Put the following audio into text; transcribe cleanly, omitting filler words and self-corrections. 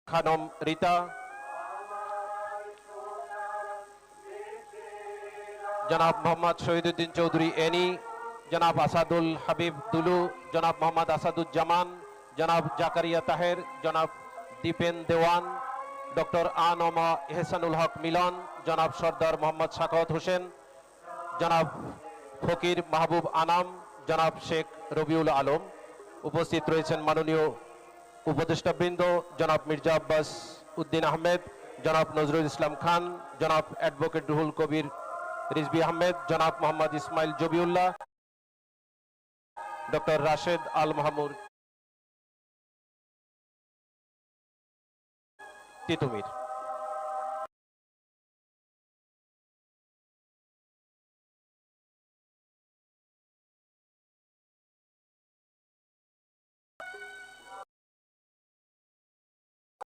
খানম রিতা, জনাব মোহাম্মদ শহীদুদ্দিন চৌধুরী এনি, জনাব আসাদুল হাবিব দুলু, জনাব মোহাম্মদ আসাদুজ্জামান, জনাব জাকারিয়া তাহের, জনাব দীপেন দেওয়ান, ডক্টর আনমা এহসানুল হক মিলন, জনাব সর্দার মোহাম্মদ সাখাওয়াত হোসেন, জনাব ফকির মাহবুব আনাম, জনাব শেখ রবিউল আলম। উপস্থিত রয়েছেন মাননীয় উপদেষ্টাবৃন্দ জনাব মির্জা আব্বাস উদ্দিন আহমেদ, জনাব নজরুল ইসলাম খান, জনাব অ্যাডভোকেট রুহুল কবির রিজভী আহমেদ, জনাব মোহাম্মদ ইসমাইল জবিউল্লাহ, ডক্টর রাশেদ আল মাহমুদ তিতুমির।